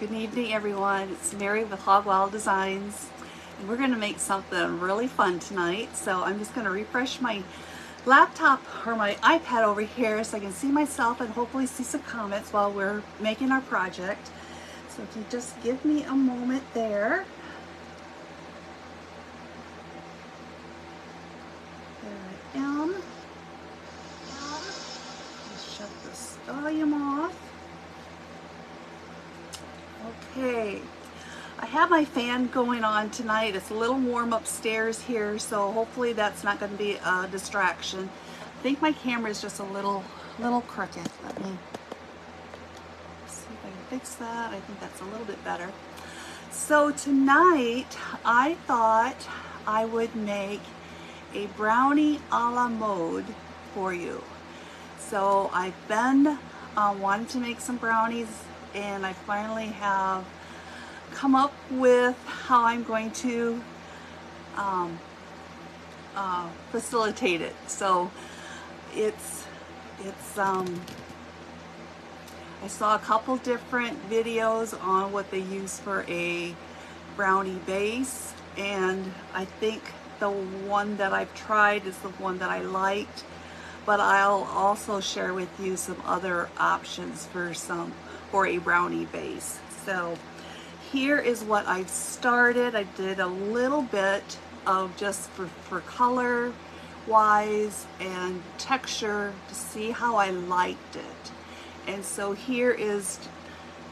Good evening, everyone. It's Mary with Hogwild Designs, and we're going to make something really fun tonight. So I'm just going to refresh my laptop or my iPad over here so I can see myself and hopefully see some comments while we're making our project. So if you just give me a moment there. There I am. Let's shut this volume off. Okay, I have my fan going on tonight. It's a little warm upstairs here, so hopefully that's not going to be a distraction. I think my camera is just a little crooked. Let me see if I can fix that. I think that's a little bit better. So tonight I thought I would make a brownie a la mode for you. So I've been wanting to make some brownies, and I finally have come up with how I'm going to facilitate it. So I saw a couple different videos on what they use for a brownie base, and I think the one that I've tried is the one that I liked, but I'll also share with you some other options for a brownie base. So here is what I've started. I did a little bit of just for color wise and texture to see how I liked it. And so here is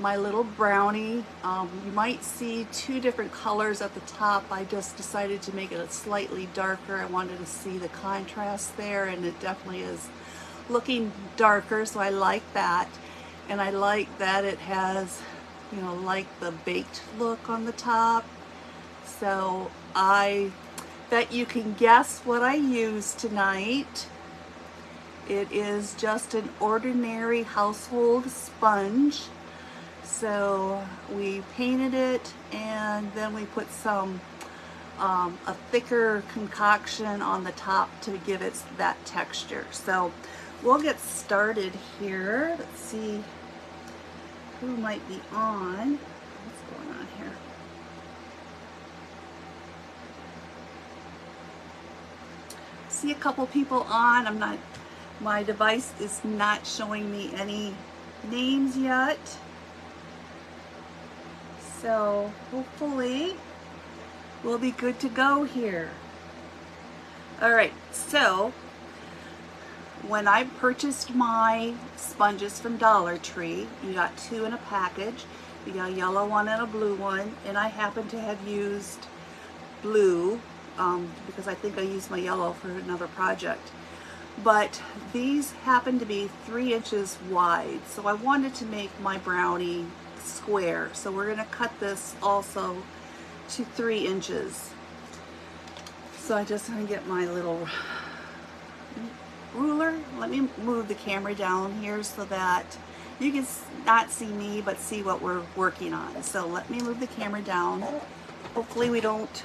my little brownie. You might see two different colors at the top. I just decided to make it slightly darker. I wanted to see the contrast there, and it definitely is looking darker, so I like that. And I like that it has, you know, like the baked look on the top. So I bet you can guess what I used tonight. It is just an ordinary household sponge. So we painted it, and then we put some a thicker concoction on the top to give it that texture. So we'll get started here. Let's see who might be on. What's going on here? See a couple people on. My device is not showing me any names yet. So hopefully we'll be good to go here. All right, so when I purchased my sponges from Dollar Tree, you got two in a package. You got a yellow one and a blue one, and I happen to have used blue because I think I used my yellow for another project. But these happen to be 3 inches wide, so I wanted to make my brownie square. So we're gonna cut this also to 3 inches. So I just gonna get my little ruler. Let me move the camera down here so that you can not see me but see what we're working on. So let me move the camera down. Hopefully we don't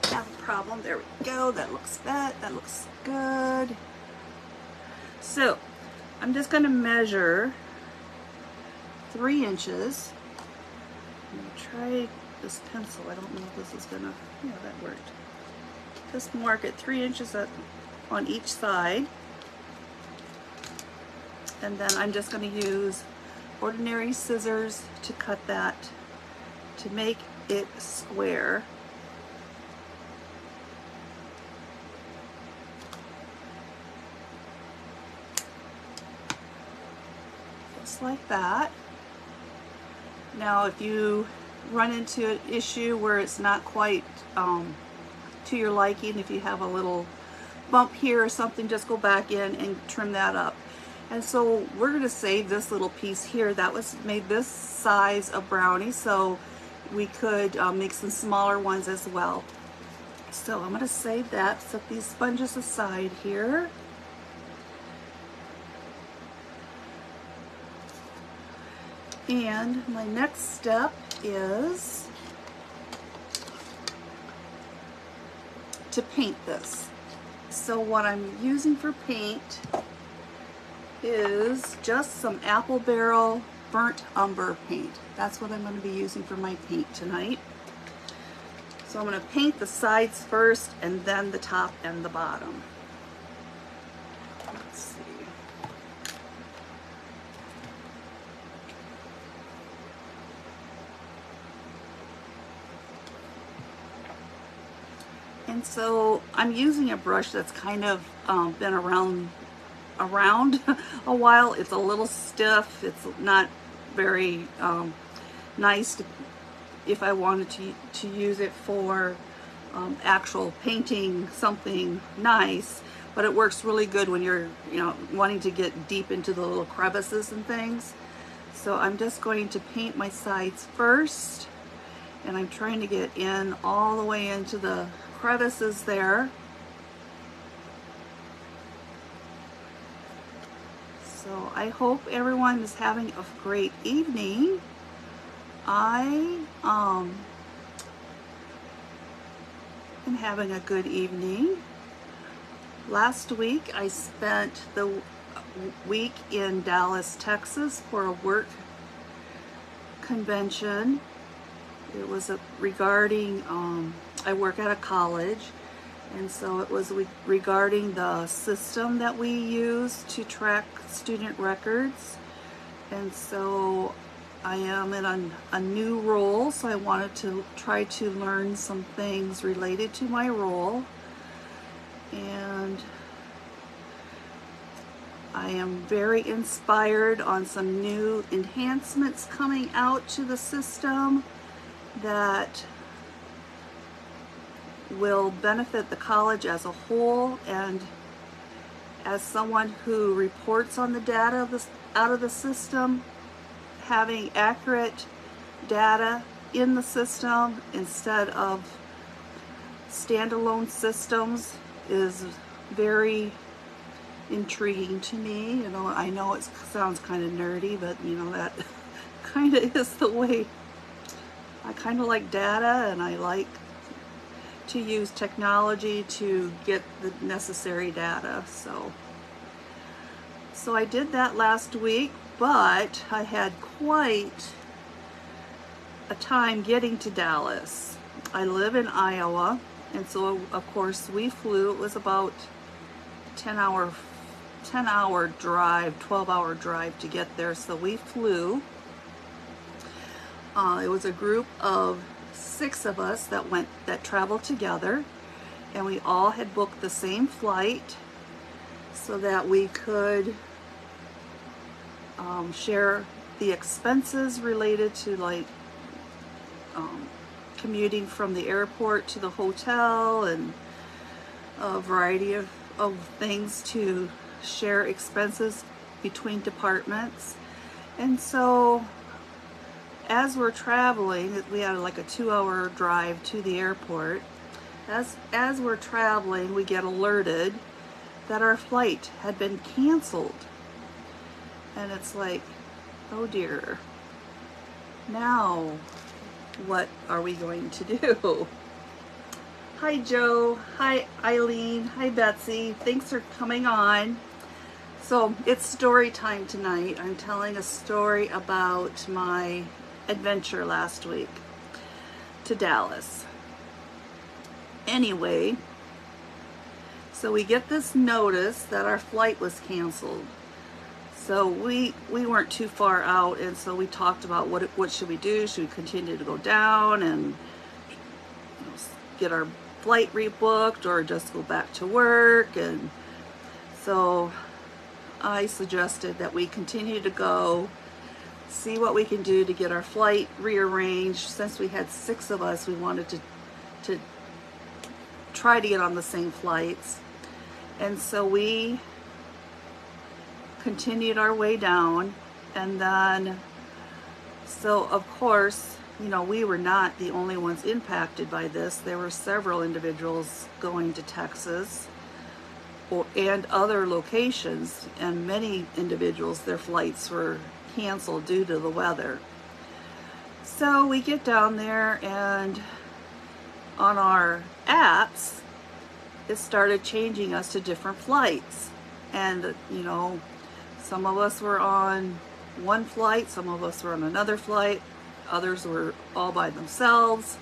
have a problem. There we go. That looks good. So I'm just going to measure 3 inches. I'm going to try this pencil. I don't know if this is gonna, yeah, that worked. Just mark it 3 inches on each side. And then I'm just going to use ordinary scissors to cut that to make it square. Just like that. Now if you run into an issue where it's not quite to your liking, if you have a little bump here or something, just go back in and trim that up. And so we're going to save this little piece here that was made this size of brownie, so we could make some smaller ones as well. So I'm going to save that, set these sponges aside here. And my next step is to paint this. So what I'm using for paint is just some apple barrel burnt umber paint. That's what I'm going to be using for my paint tonight. So I'm going to paint the sides first and then the top and the bottom. Let's see. And so I'm using a brush that's kind of been around a while. It's a little stiff. It's not very nice if I wanted to use it for actual painting something nice, but it works really good when you're wanting to get deep into the little crevices and things. So I'm just going to paint my sides first, and I'm trying to get in all the way into the crevices there. So I hope everyone is having a great evening. I am having a good evening. Last week I spent the week in Dallas, Texas for a work convention. It was regarding, I work at a college, and so it was regarding the system that we use to track student records. And so I am in a new role, so I wanted to try to learn some things related to my role. And I am very inspired on some new enhancements coming out to the system that will benefit the college as a whole. And as someone who reports on the data out of the system, having accurate data in the system instead of standalone systems is very intriguing to me. I know it sounds kind of nerdy, but that kind of is the way. I kind of like data, and I like to use technology to get the necessary data. So I did that last week, but I had quite a time getting to Dallas. I live in Iowa, and so of course we flew. It was about 10-hour drive, 12-hour drive to get there. So we flew. It was a group of 6 of us that traveled together, and we all had booked the same flight so that we could share the expenses related to commuting from the airport to the hotel, and a variety of things to share expenses between departments. And so as we're traveling, we had like a 2-hour drive to the airport. As we're traveling, we get alerted that our flight had been canceled. And it's like, oh dear, now what are we going to do? Hi Joe, hi Eileen, hi Betsy, thanks for coming on. So it's story time tonight. I'm telling a story about my adventure last week to Dallas. Anyway, so we get this notice that our flight was canceled. So we weren't too far out, and so we talked about what should we do? Should we continue to go down and get our flight rebooked, or just go back to work? And so I suggested that we continue to go, see what we can do to get our flight rearranged. Since we had 6 of us, we wanted to try to get on the same flights. And so we continued our way down, and then so of course we were not the only ones impacted by this. There were several individuals going to Texas and other locations, and many individuals, their flights were canceled due to the weather. So we get down there, and on our apps it started changing us to different flights. And, you know, some of us were on one flight, some of us were on another flight, others were all by themselves.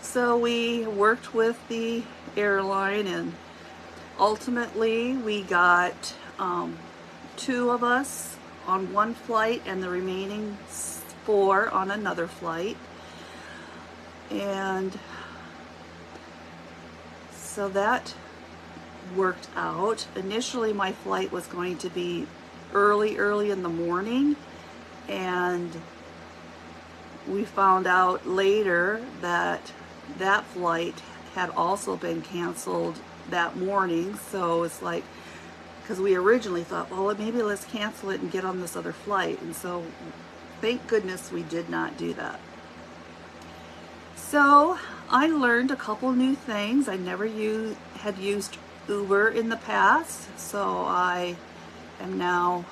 So we worked with the airline, and ultimately we got 2 of us on one flight and the remaining 4 on another flight. And so that worked out. Initially my flight was going to be early in the morning, and we found out later that that flight had also been canceled that morning. So it's like, because we originally thought, well, maybe let's cancel it and get on this other flight. And so thank goodness we did not do that. So I learned a couple new things. I never had used Uber in the past, so I am now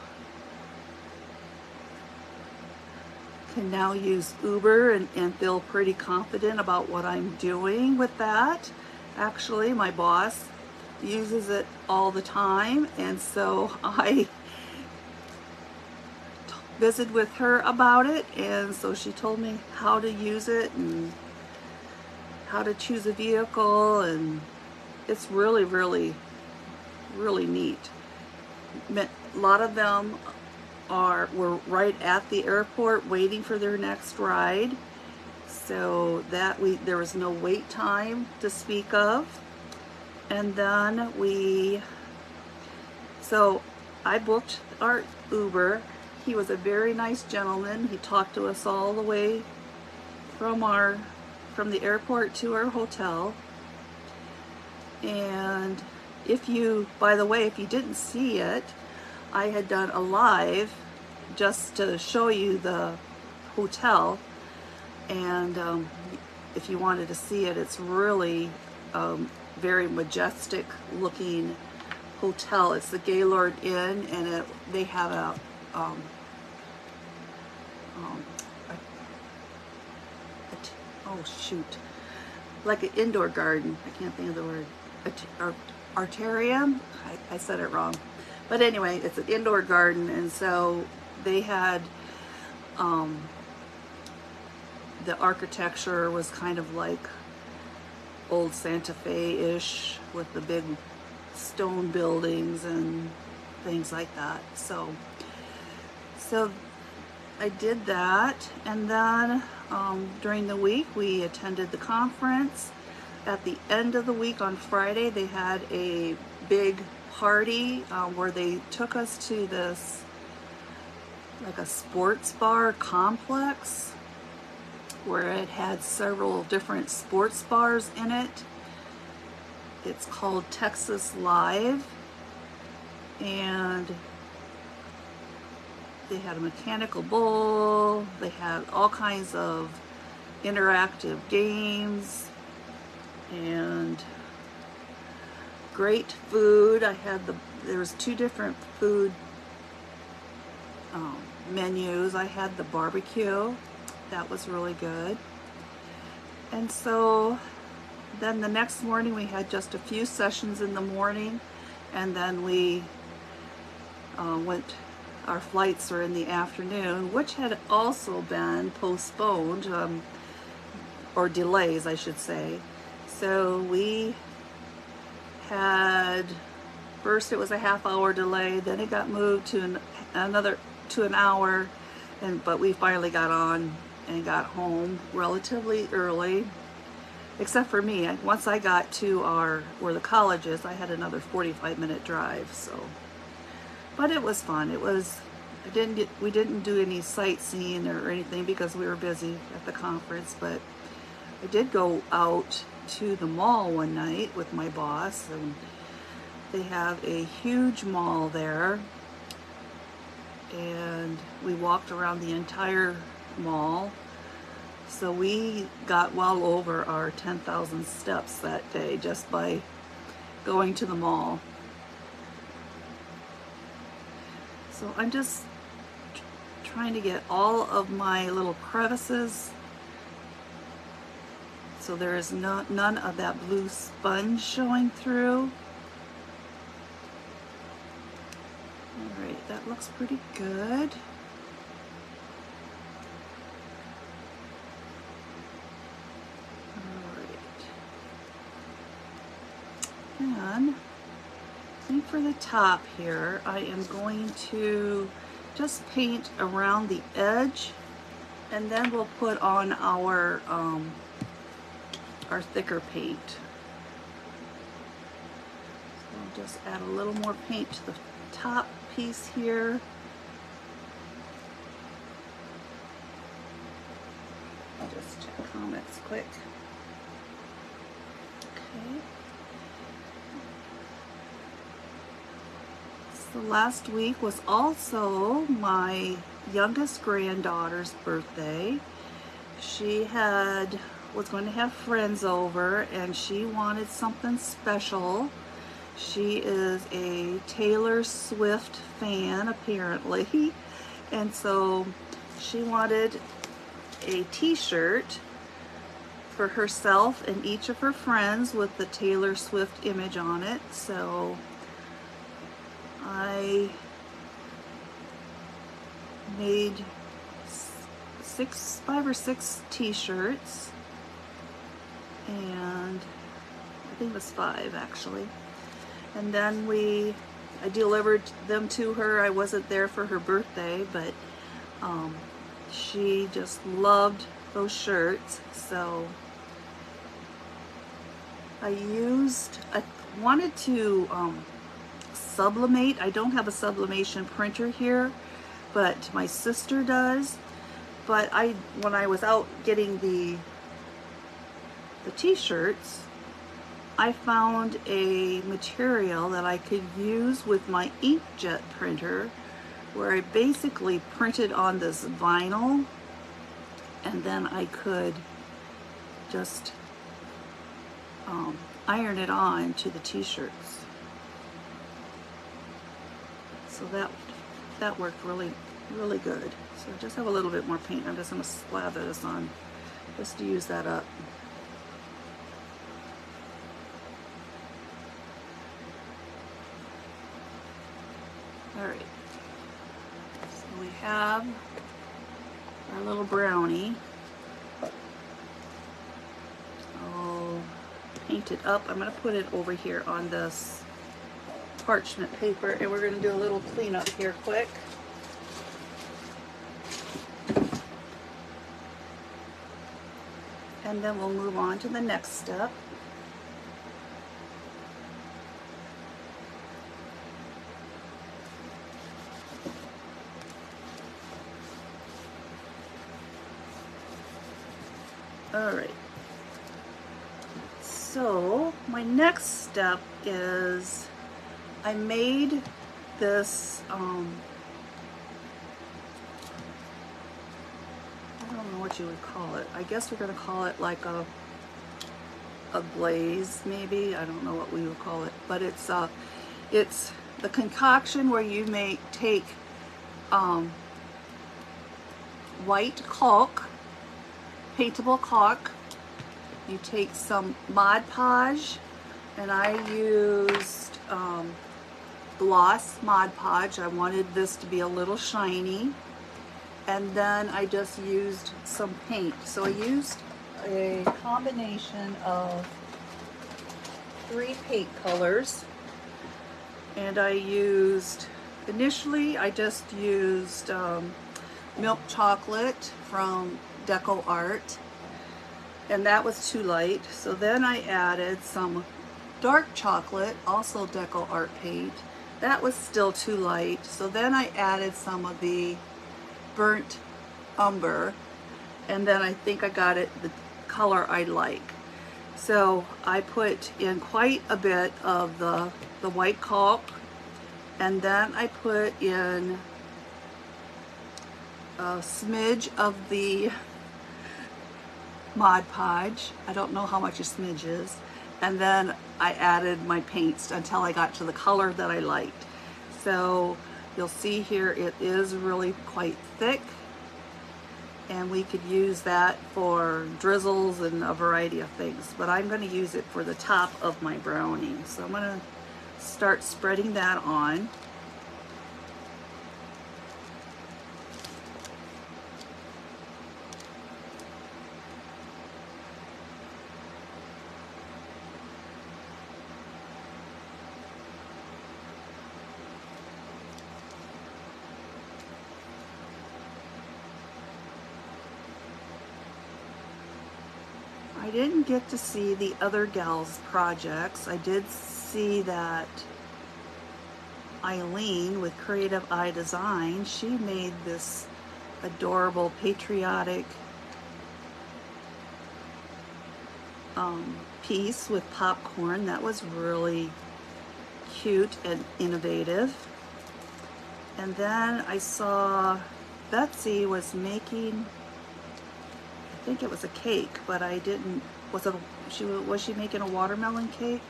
can now use Uber and feel pretty confident about what I'm doing with that. Actually, my boss uses it all the time, and so I visited with her about it, and so she told me how to use it and how to choose a vehicle, and it's really neat. A lot of them were right at the airport waiting for their next ride, so that there was no wait time to speak of. And then so I booked our Uber. He was a very nice gentleman. He talked to us all the way from the airport to our hotel. And by the way, if you didn't see it, I had done a live just to show you the hotel, and if you wanted to see it, it's really very majestic looking hotel. It's the Gaylord Inn, and they have a oh shoot, like an indoor garden. I can't think of the word. Arterium? I said it wrong. But anyway, it's an indoor garden, and so they had the architecture was kind of like old Santa Fe-ish with the big stone buildings and things like that. So I did that, and then during the week we attended the conference. At the end of the week on Friday, they had a big party where they took us to this, like a sports bar complex, where it had several different sports bars in it. It's called Texas Live, and they had a mechanical bull. They had all kinds of interactive games and great food. There was 2 different food menus. I had the barbecue. That was really good. And so then the next morning we had just a few sessions in the morning, and then we our flights were in the afternoon, which had also been postponed, or delays I should say. So we had, first it was a half-hour delay, then it got moved to an hour, but we finally got on and got home relatively early, except for me. Once I got to where the college is, I had another 45-minute drive. So, but it was fun. We didn't do any sightseeing or anything because we were busy at the conference, but I did go out to the mall one night with my boss, and they have a huge mall there, and we walked around the entire mall. So we got well over our 10,000 steps that day just by going to the mall. So I'm just trying to get all of my little crevices so there is none of that blue sponge showing through. All right, that looks pretty good. And I think for the top here, I am going to just paint around the edge, and then we'll put on our thicker paint. So I'll just add a little more paint to the top piece here. I'll just check comments quick. Okay. So last week was also my youngest granddaughter's birthday. She was going to have friends over, and she wanted something special. She is a Taylor Swift fan, apparently, and so she wanted a t-shirt for herself and each of her friends with the Taylor Swift image on it. So I made 5 or 6 t-shirts, and I think it was 5 actually. And then I delivered them to her. I wasn't there for her birthday, but she just loved those shirts. So I wanted to sublimate. I don't have a sublimation printer here, but my sister does. But when I was out getting the t-shirts, I found a material that I could use with my inkjet printer, where I basically printed on this vinyl, and then I could just iron it on to the t-shirts. So that worked really, really good. So I just have a little bit more paint. I'm just going to slather this on just to use that up. All right. So we have our little brownie. I'll paint it up. I'm going to put it over here on this parchment paper, and we're going to do a little cleanup here quick. And then we'll move on to the next step. All right. So my next step is I made this, I don't know what you would call it. I guess we're going to call it like a glaze, maybe. I don't know what we would call it, but it's the concoction where you take white caulk, paintable caulk. You take some Mod Podge, and I used gloss Mod Podge. I wanted this to be a little shiny. And then I just used some paint. So I used a combination of 3 paint colors. And initially I just used milk chocolate from Decor, and that was too light. So then I added some dark chocolate, also Decor paint. That was still too light. So then I added some of the burnt umber, and then I think I got it the color I like. So I put in quite a bit of the white caulk, and then I put in a smidge of the Mod Podge. I don't know how much a smidge is. And then I added my paints until I got to the color that I liked. So you'll see here it is really quite thick, and we could use that for drizzles and a variety of things, but I'm going to use it for the top of my brownie. So I'm going to start spreading that on. I didn't get to see the other gals' projects. I did see that Eileen with Creative Eye Design, she made this adorable patriotic piece with popcorn. That was really cute and innovative. And then I saw Betsy was making, I think it was a cake, but I didn't, was she making a watermelon cake?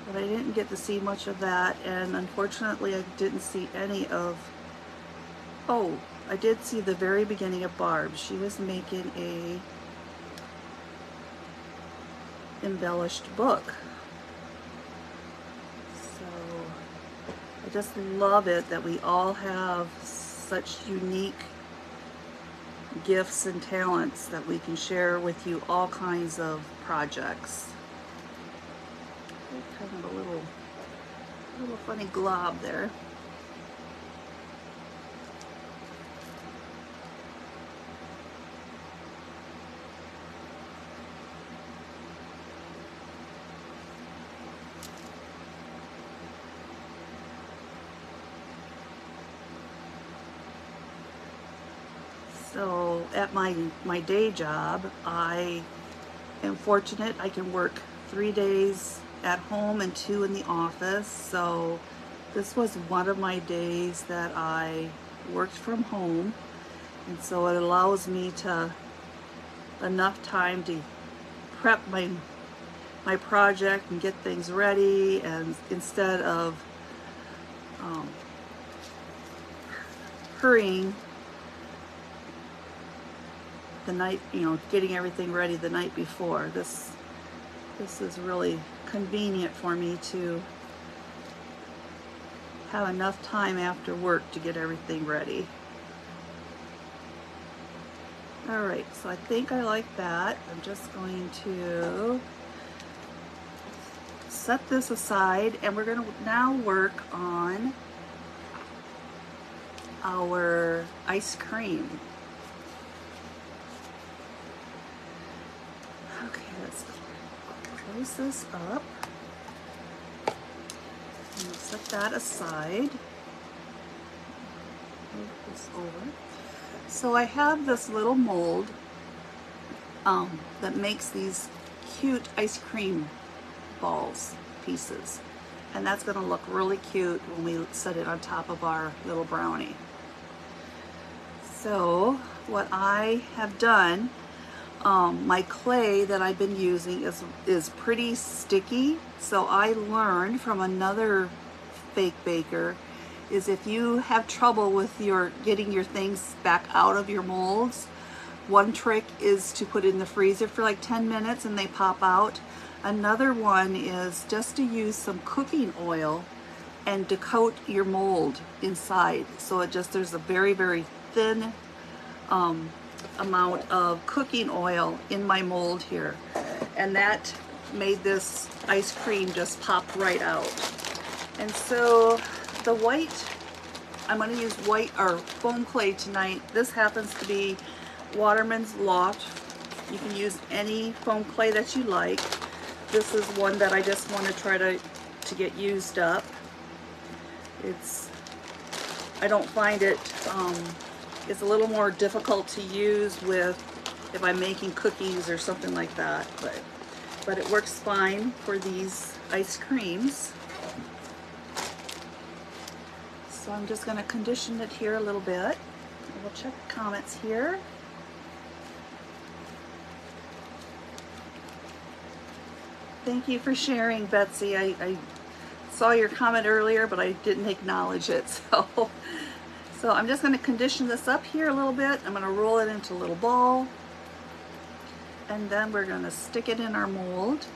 But I didn't get to see much of that, and unfortunately I didn't see any of, oh, I did see the very beginning of Barb. She was making a embellished book. So I just love it that we all have such unique gifts and talents that we can share with you all kinds of projects. Kind of a little funny glob there. So at my day job, I am fortunate I can work 3 days at home and 2 in the office. So this was one of my days that I worked from home, and so it allows me to enough time to prep my project and get things ready, and instead of hurrying the night, getting everything ready the night before. This is really convenient for me to have enough time after work to get everything ready. All right, so I think I like that. I'm just going to set this aside, and we're going to now work on our ice cream. Okay, let's close this up and set that aside. Move this over. So I have this little mold that makes these cute ice cream balls pieces, and that's going to look really cute when we set it on top of our little brownie. So what I have done, my clay that I've been using is pretty sticky. So I learned from another fake baker is if you have trouble with getting your things back out of your molds, one trick is to put it in the freezer for like 10 minutes and they pop out. Another one is just to use some cooking oil and to coat your mold inside. So there's a very, very thin amount of cooking oil in my mold here, and that made this ice cream just pop right out. And so the white, I'm going to use white or foam clay tonight. This happens to be Waterman's Loft. You can use any foam clay that you like. This is one that I just want to try to get used up. I don't find it, it's a little more difficult to use if I'm making cookies or something like that, but it works fine for these ice creams. So I'm just going to condition it here a little bit. We'll check the comments here. Thank you for sharing, Betsy. I saw your comment earlier, but I didn't acknowledge it. So I'm just going to condition this up here a little bit. I'm going to roll it into a little ball, and then we're going to stick it in our mold.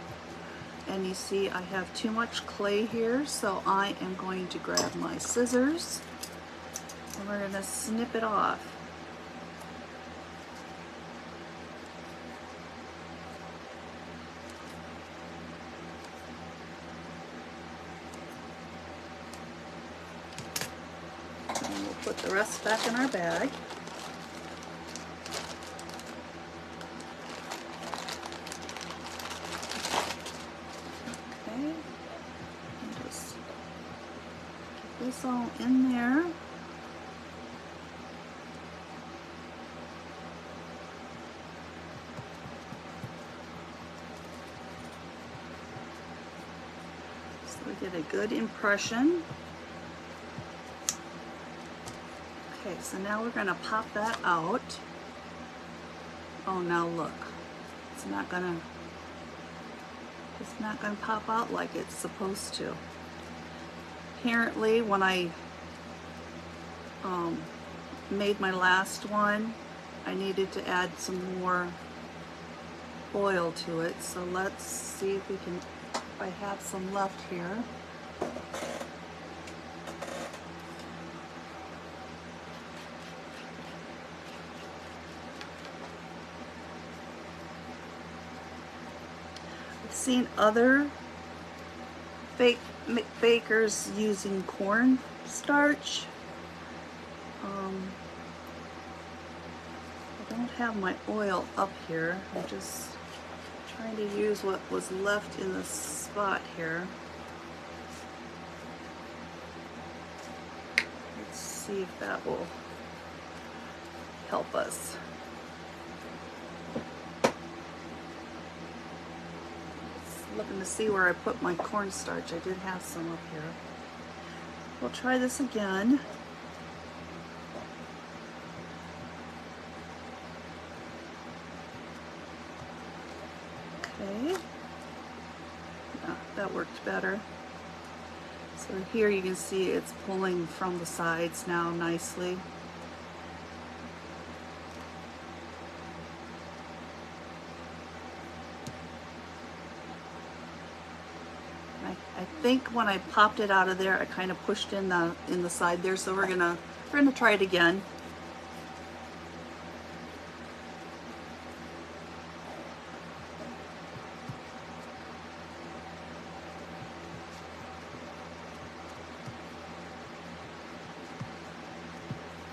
And you see I have too much clay here, so I am going to grab my scissors and we're going to snip it off. And we'll put the rest back in our bag. This all in there. So we get a good impression. Okay, so now we're going to pop that out. Oh, now look, it's not gonna pop out like it's supposed to. Apparently, when I made my last one, I needed to add some more oil to it. So let's see if we can, if I have some left here. I've seen other bakers using corn starch. I don't have my oil up here. I'm just trying to use what was left in the spot here. Let's see if that will help us. Looking to see where I put my cornstarch. I did have some up here. We'll try this again. Okay. Yeah, that worked better. So here you can see it's pulling from the sides now nicely. I think when I popped it out of there, I kind of pushed in the side there. So we're gonna try it again.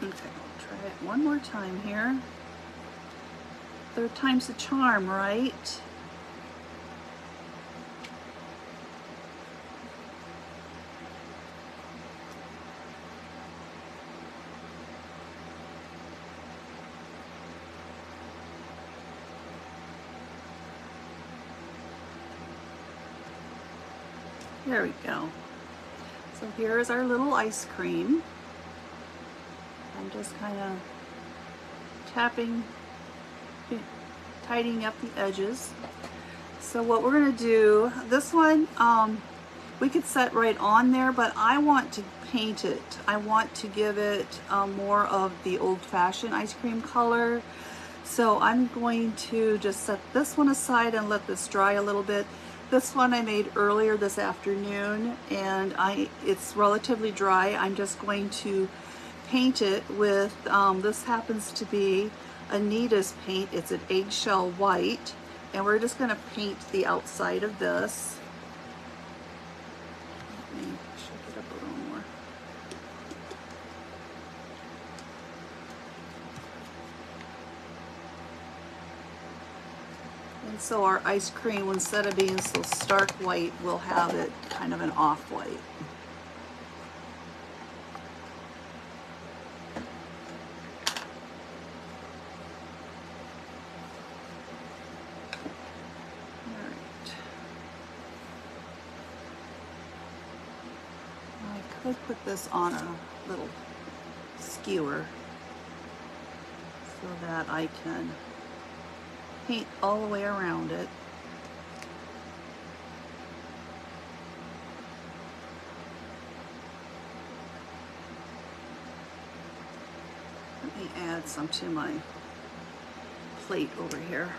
Okay, I'll try it one more time here. Third time's the charm, right? There we go. So here is our little ice cream. I'm just kind of tapping, tidying up the edges. So what we're going to do, this one, we could set right on there, but I want to paint it. I want to give it more of the old-fashioned ice cream color. So I'm going to just set this one aside and let this dry a little bit. This one I made earlier this afternoon, and it's relatively dry. I'm just going to paint it with, this happens to be Anita's paint. It's an eggshell white, and we're just going to paint the outside of this. Let me shake it up a little more. And so our ice cream, instead of being so stark white, we'll have it kind of an off-white. I could put this on a little skewer so that I can paint all the way around it. me add some to my plate over here.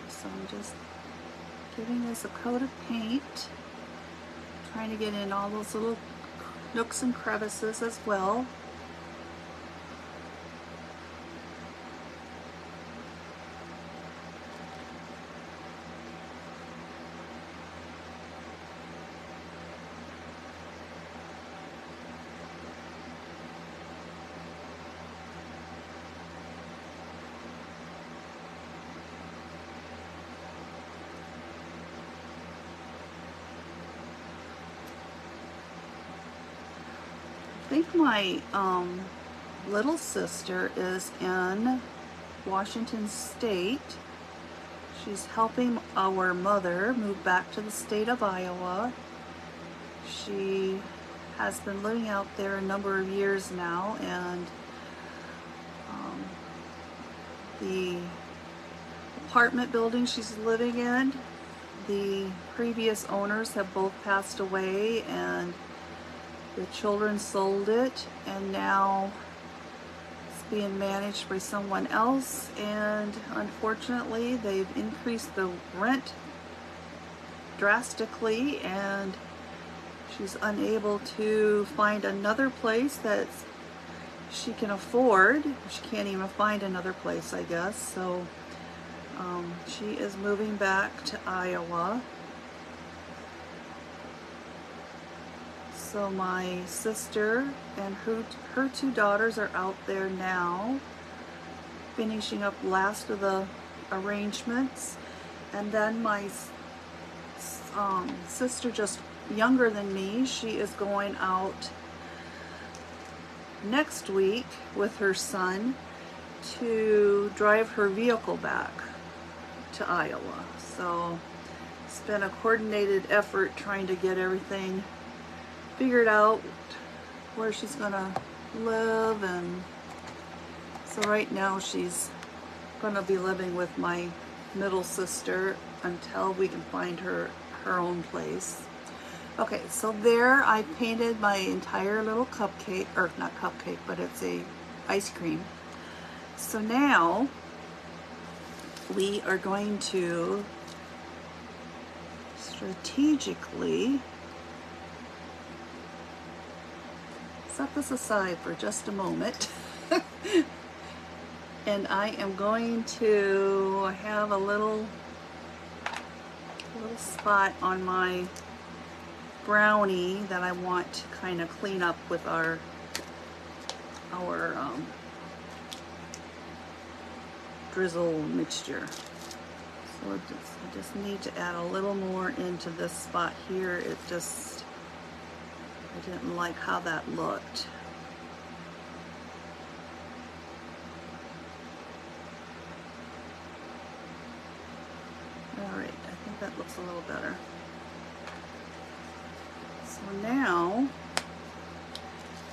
So I'm just giving this a coat of paint, trying to get in all those little nooks and crevices as well. I think my little sister is in Washington State. She's helping our mother move back to the state of Iowa. She has been living out there a number of years now, and the apartment building she's living in, the previous owners have both passed away, and the children sold it, and now it's being managed by someone else, and unfortunately they've increased the rent drastically, and she's unable to find another place that she can afford. She can't even find another place, I guess. So she is moving back to Iowa. So my sister and her two daughters are out there now, finishing up last of the arrangements. And then my sister, just younger than me, she is going out next week with her son to drive her vehicle back to Iowa. So it's been a coordinated effort trying to get everything figured out, where she's gonna live, and so right now she's gonna be living with my middle sister until we can find her own place. Okay, so there I painted my entire little cupcake, or not cupcake, but it's a ice cream. So now we are going to strategically set this aside for just a moment. And I am going to have a little spot on my brownie that I want to kind of clean up with our drizzle mixture. So I just need to add a little more into this spot here. I didn't like how that looked. All right, I think that looks a little better. So now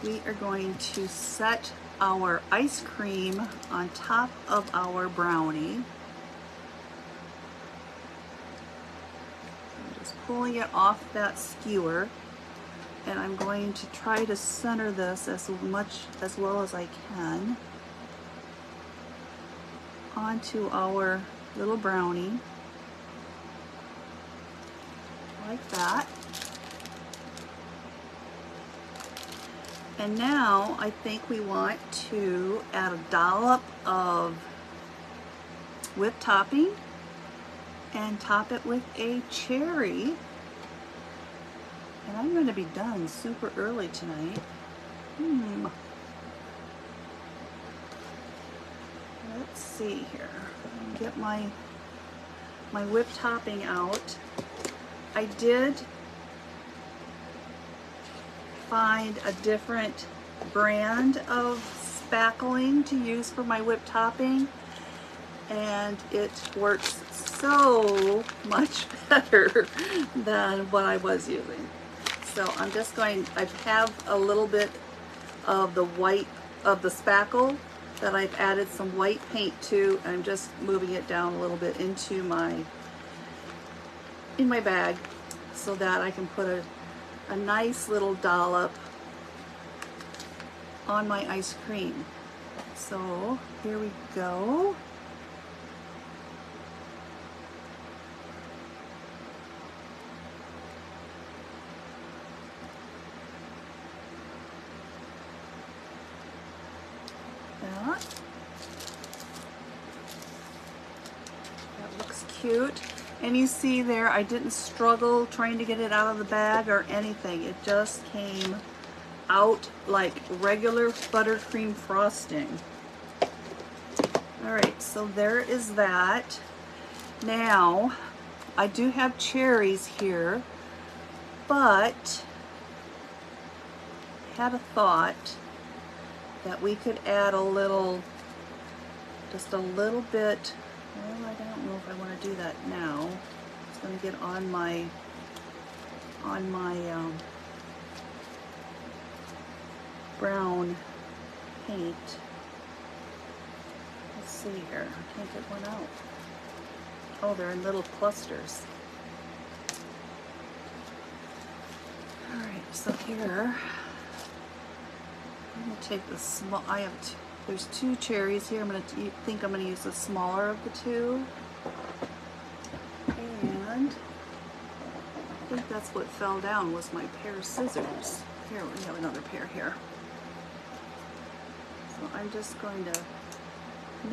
we are going to set our ice cream on top of our brownie. I'm just pulling it off that skewer, and I'm going to try to center this as well as I can onto our little brownie, like that. And now I think we want to add a dollop of whipped topping and top it with a cherry. And I'm going to be done super early tonight. Let's see here. Get my whipped topping out. I did find a different brand of spackling to use for my whipped topping, and it works so much better than what I was using. So I'm just going, I have a little bit of the white of the Spackle that I've added some white paint to. I'm just moving it down a little bit into my bag so that I can put a nice little dollop on my ice cream. So here we go. That looks cute. And you see there, I didn't struggle trying to get it out of the bag or anything. It just came out like regular buttercream frosting. All right, so there is that. Now, I do have cherries here, but I had a thought that we could add a little, just a little bit. Well, I don't know if I want to do that now. It's going to get on my brown paint. Let's see here. I can't get one out. Oh, they're in little clusters. All right, so here I'm going to take the small. There's 2 cherries here. I'm going to use the smaller of the 2. And I think that's what fell down was my pair of scissors. Here, we have another pair here. So I'm just going to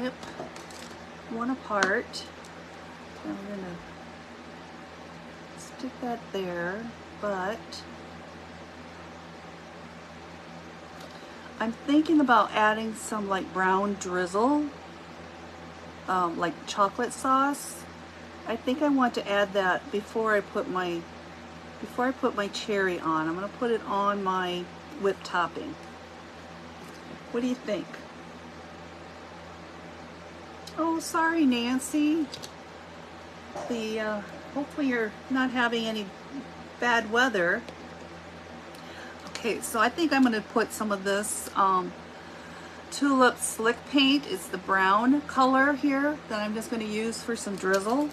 nip one apart. And I'm going to stick that there, but I'm thinking about adding some like brown drizzle, like chocolate sauce. I think I want to add that before I put my cherry on. I'm going to put it on my whipped topping. What do you think? Oh, sorry, Nancy. Hopefully you're not having any bad weather. Okay, so I think I'm going to put some of this Tulip Slick Paint. It's the brown color here that I'm just going to use for some drizzle.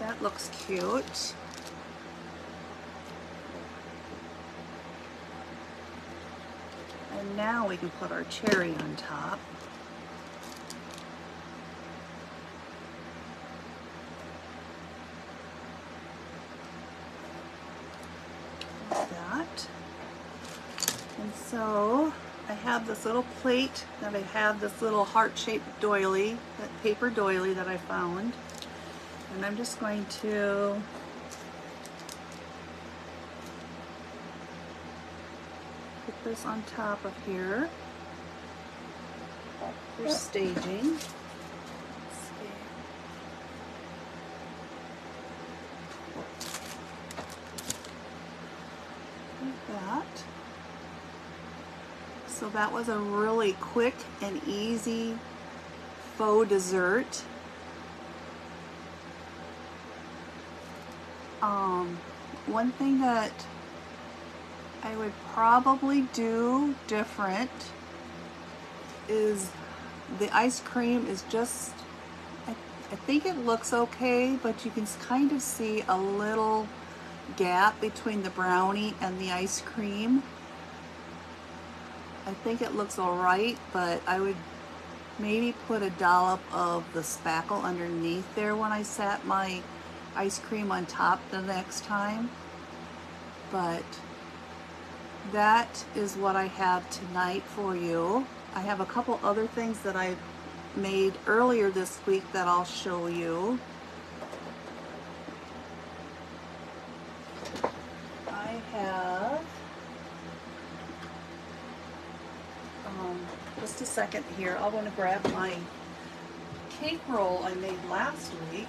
That looks cute. And now we can put our cherry on top. Like that. And so I have this little plate that I have this little heart-shaped doily, that paper doily that I found. And I'm just going to put this on top of here for staging. Like that. So that was a really quick and easy faux dessert. One thing that I would probably do different is the ice cream is just, I think it looks okay, but you can kind of see a little gap between the brownie and the ice cream. I think it looks all right, but I would maybe put a dollop of the Spackle underneath there when I set my ice cream on top the next time. But that is what I have tonight for you. I have a couple other things that I made earlier this week that I'll show you. I have, just a second here, I want to grab my cake roll I made last week.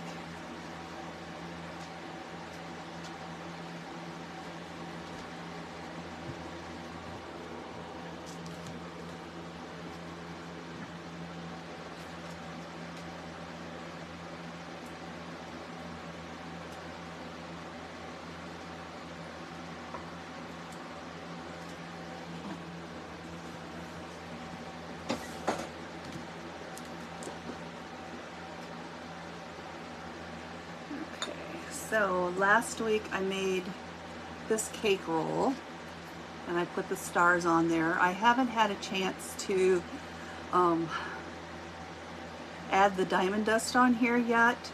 So last week I made this cake roll and I put the stars on there. I haven't had a chance to add the diamond dust on here yet,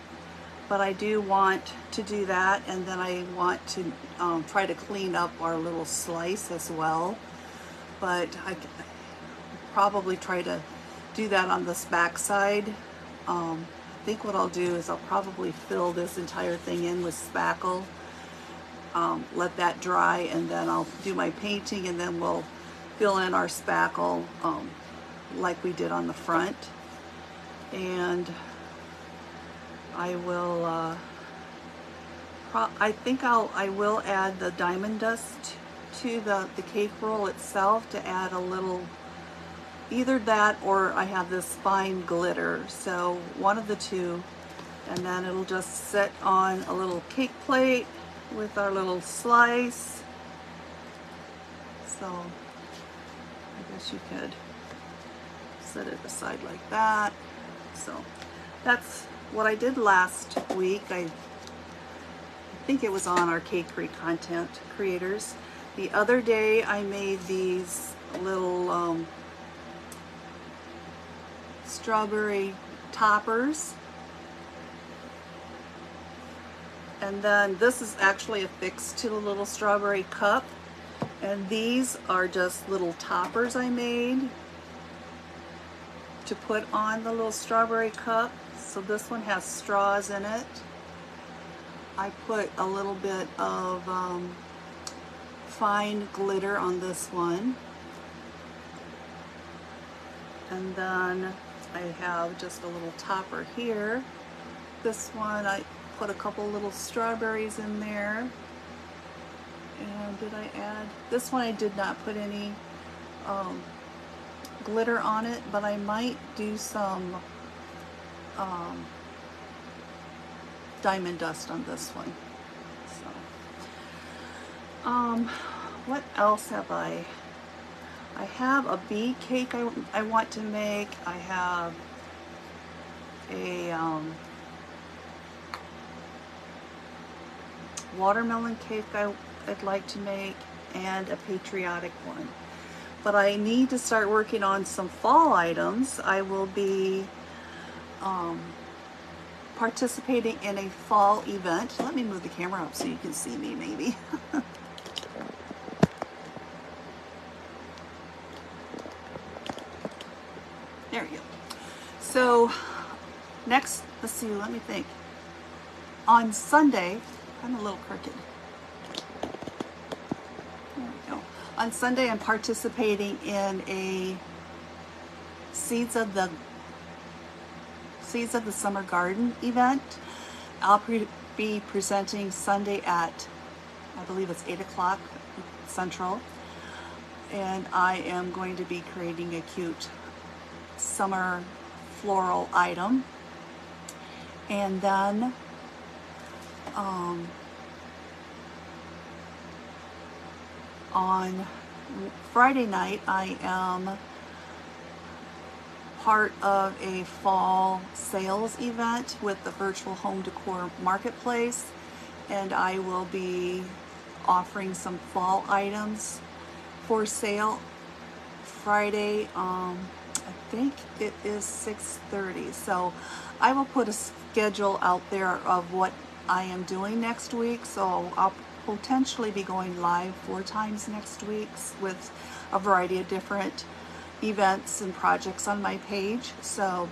but I do want to do that, and then I want to try to clean up our little slice as well. But I probably try to do that on this back side. I think what I'll do is I'll probably fill this entire thing in with spackle, let that dry, and then I'll do my painting, and then we'll fill in our spackle like we did on the front. And I will I think I will add the diamond dust to the cake roll itself to add a little, either that or I have this fine glitter, so one of the two. And then it'll just sit on a little cake plate with our little slice. So I guess you could set it aside like that. So that's what I did last week. I think it was on our Cakery content creators. The other day I made these little strawberry toppers, and then this is actually affixed to the little strawberry cup, and these are just little toppers I made to put on the little strawberry cup. So this one has straws in it. I put a little bit of fine glitter on this one, and then I have just a little topper here. This one I put a couple little strawberries in there. And did I add, this one I did not put any glitter on it, but I might do some diamond dust on this one. So what else have I have a bee cake I want to make. I have a watermelon cake I'd like to make, and a patriotic one. But I need to start working on some fall items. I will be participating in a fall event. Let me move the camera up so you can see me maybe. There we go. So next, let's see, let me think. On Sunday, I'm a little crooked. There we go. On Sunday, I'm participating in a Seeds of the Summer Garden event. I'll be presenting Sunday at, I believe it's 8 o'clock Central, and I am going to be creating a cute summer floral item. And then on Friday night I am part of a fall sales event with the virtual home decor marketplace, and I will be offering some fall items for sale Friday. I think it is 6:30, so I will put a schedule out there of what I am doing next week, so I'll potentially be going live 4 times next week with a variety of different events and projects on my page. So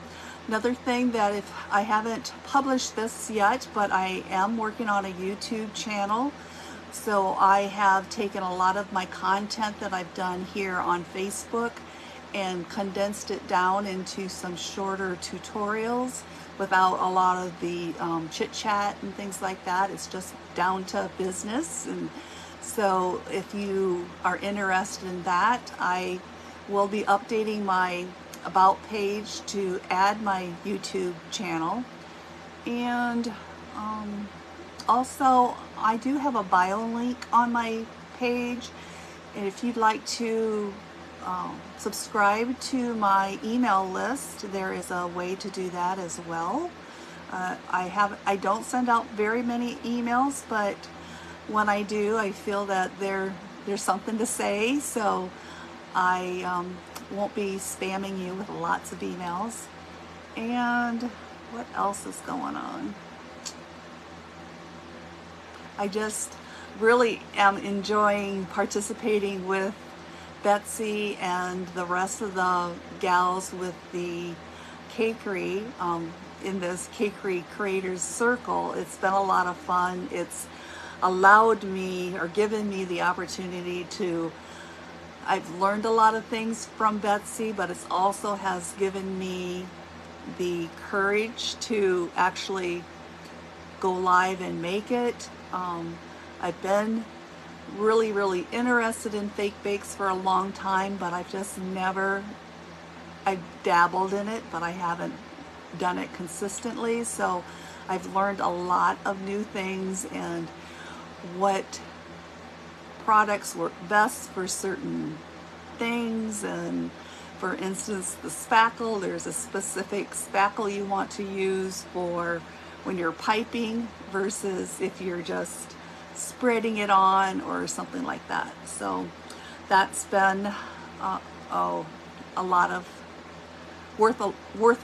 another thing that, if I haven't published this yet, but I am working on a YouTube channel. So I have taken a lot of my content that I've done here on Facebook and condensed it down into some shorter tutorials without a lot of the chit chat and things like that. It's just down to business. And so if you are interested in that, I will be updating my about page to add my YouTube channel. And also I do have a bio link on my page, and if you'd like to subscribe to my email list, there is a way to do that as well. I don't send out very many emails, but when I do, I feel that there's something to say, so I won't be spamming you with lots of emails. And what else is going on? I just really am enjoying participating with Betsy and the rest of the gals with the cakery in this cakery creators circle. It's been a lot of fun. It's allowed me, or given me, the opportunity to, I've learned a lot of things from Betsy, but it also has given me the courage to actually go live and make it. I've been really interested in fake bakes for a long time, but I've just never, I've dabbled in it, but I haven't done it consistently. So I've learned a lot of new things and what products work best for certain things. And for instance, the spackle, there's a specific spackle you want to use for when you're piping versus if you're just spreading it on or something like that. So that's been a lot of worth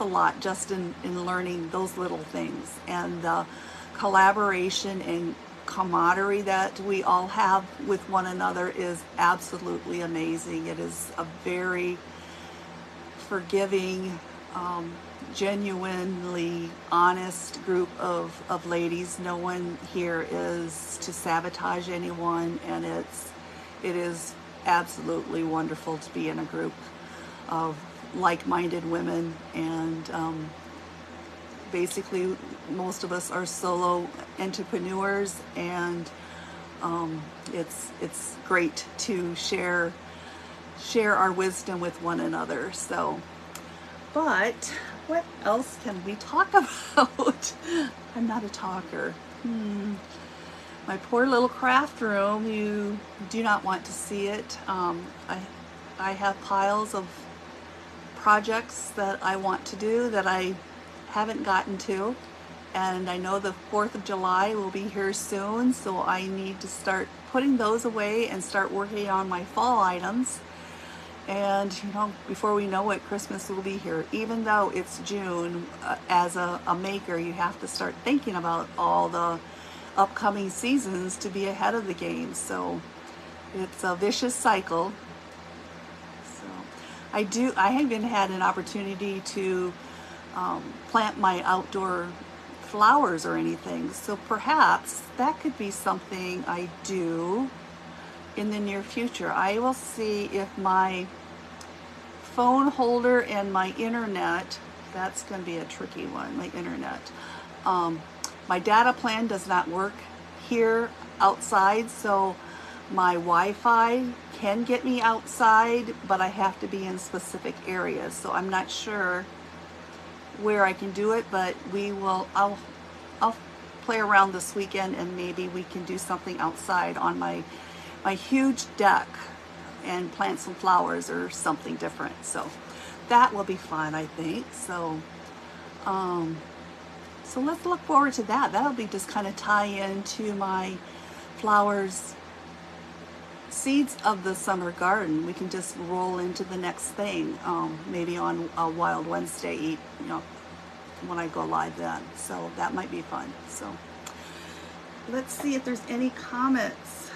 a lot just in learning those little things, and the collaboration and camaraderie that we all have with one another is absolutely amazing. It is a very forgiving, genuinely honest group of ladies. No one here is to sabotage anyone, and it is absolutely wonderful to be in a group of like-minded women. And basically most of us are solo entrepreneurs, and it's great to share our wisdom with one another. So, but what else can we talk about? I'm not a talker. My poor little craft room, you do not want to see it. I have piles of projects that I want to do that I haven't gotten to, and I know the 4th of July will be here soon, so I need to start putting those away and start working on my fall items. And you know, before we know it, Christmas will be here. Even though it's June, as a maker, you have to start thinking about all the upcoming seasons to be ahead of the game. So it's a vicious cycle. So I haven't had an opportunity to plant my outdoor flowers or anything. So perhaps that could be something I do in the near future. I will see if my phone holder and my internet, that's going to be a tricky one, my internet. My data plan does not work here outside, so my Wi-Fi can get me outside, but I have to be in specific areas. So I'm not sure where I can do it, but I'll play around this weekend, and maybe we can do something outside on my huge deck and plant some flowers or something different. So that will be fun, I think. So so let's look forward to that. That'll be just kind of tie into my flowers, seeds of the summer garden. We can just roll into the next thing, maybe on a Wild Wednesday, you know, when I go live then. So that might be fun. So let's see if there's any comments.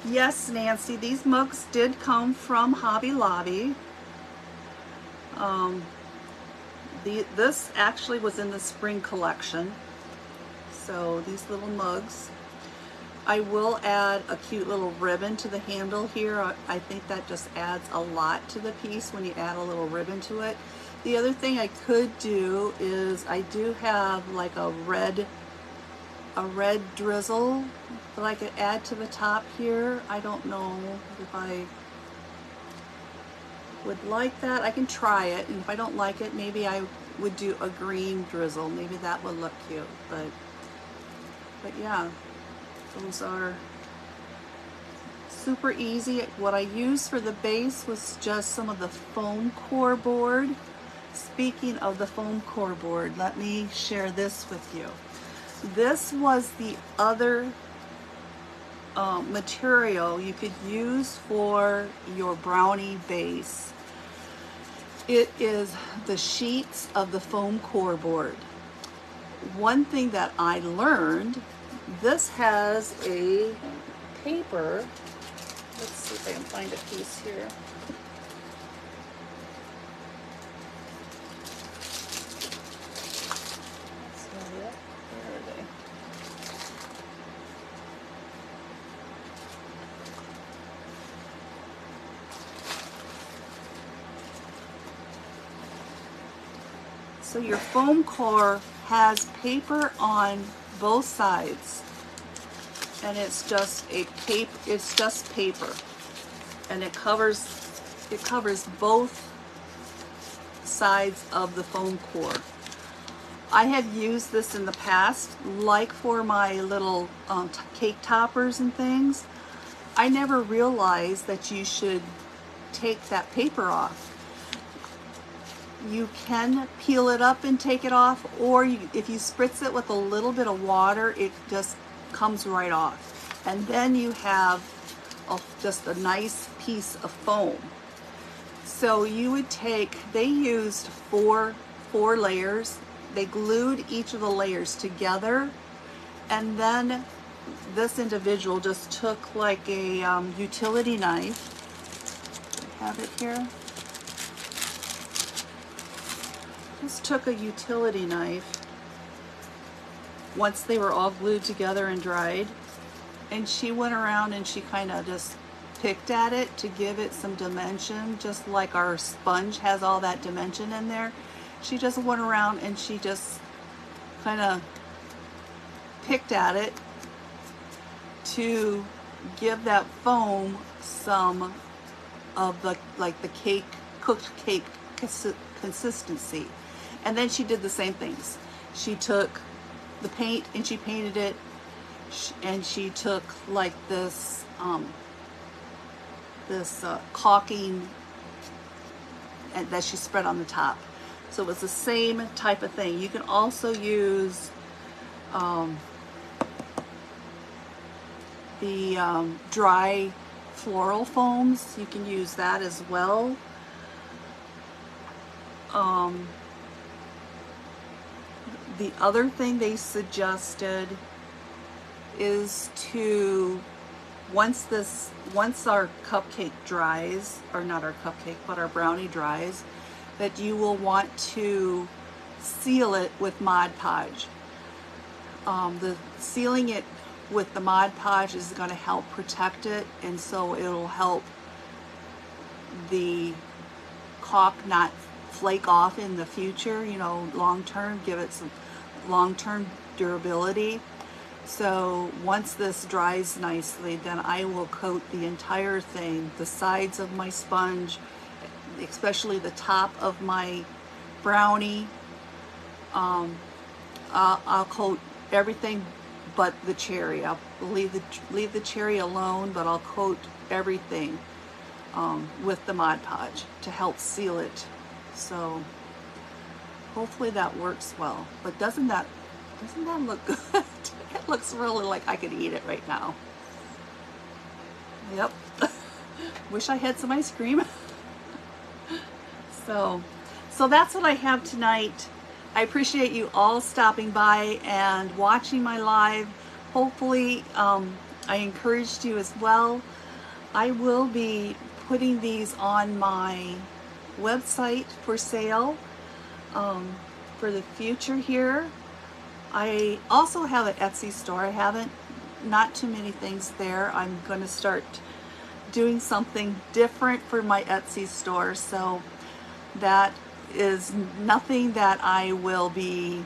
Yes, Nancy, these mugs did come from Hobby Lobby. This actually was in the spring collection. So these little mugs. I will add a cute little ribbon to the handle here. I think that just adds a lot to the piece when you add a little ribbon to it. The other thing I could do is I do have like a red drizzle that I could add to the top here. I don't know if I would like that. I can try it, and if I don't like it, maybe I would do a green drizzle. Maybe that would look cute, but yeah, those are super easy. What I used for the base was just some of the foam core board. Speaking of the foam core board, let me share this with you. This was the other material you could use for your brownie base. It is the sheets of the foam core board. One thing that I learned, this has a paper. Let's see if I can find a piece here. Where are they? So your foam core has paper on both sides, and it's just a paper. It's just paper, and it covers both sides of the foam core. I have used this in the past, like for my little cake toppers and things. I never realized that you should take that paper off. You can peel it up and take it off, or if you spritz it with a little bit of water, it just comes right off. And then you have just a nice piece of foam. So you would take, they used four layers. They glued each of the layers together, and then this individual just took like a utility knife. I have it here. Just took a utility knife once they were all glued together and dried, and she went around and she kind of just picked at it to give it some dimension, just like our sponge has all that dimension in there. She just went around and she just kind of picked at it to give that foam some of the cake, cooked cake consistency. And then she did the same things. She took the paint and she painted it, and she took like this caulking and that she spread on the top. So it was the same type of thing. You can also use the dry floral foams. You can use that as well. The other thing they suggested is to, once our cupcake dries, or not our cupcake, but our brownie dries, that you will want to seal it with Mod Podge. The sealing it with the Mod Podge is going to help protect it, and so it'll help the caulk not flake off in the future, you know, long term, give it some long-term durability. So once this dries nicely, then I will coat the entire thing, the sides of my sponge, especially the top of my brownie. I'll coat everything but the cherry. I'll leave the cherry alone, but I'll coat everything with the Mod Podge to help seal it. So hopefully that works well. But doesn't that look good? It looks really like I could eat it right now. Yep. Wish I had some ice cream. So that's what I have tonight. I appreciate you all stopping by and watching my live. hopefully I encouraged you as well. I will be putting these on my website for sale for the future here. I also have an Etsy store. I haven't, not too many things there. I'm going to start doing something different for my Etsy store, so that is nothing that I will be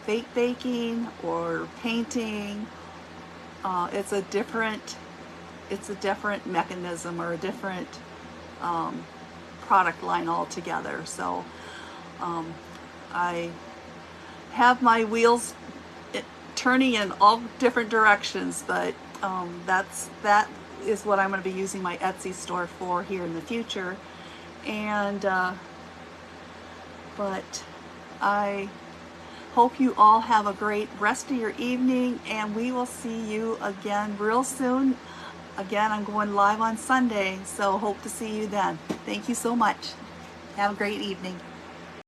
fake baking or painting. It's a different mechanism or a different product line altogether. So I have my wheels turning in all different directions, but that is what I'm going to be using my Etsy store for here in the future. And but I hope you all have a great rest of your evening, and we will see you again real soon. Again, I'm going live on Sunday, so hope to see you then. Thank you so much. Have a great evening.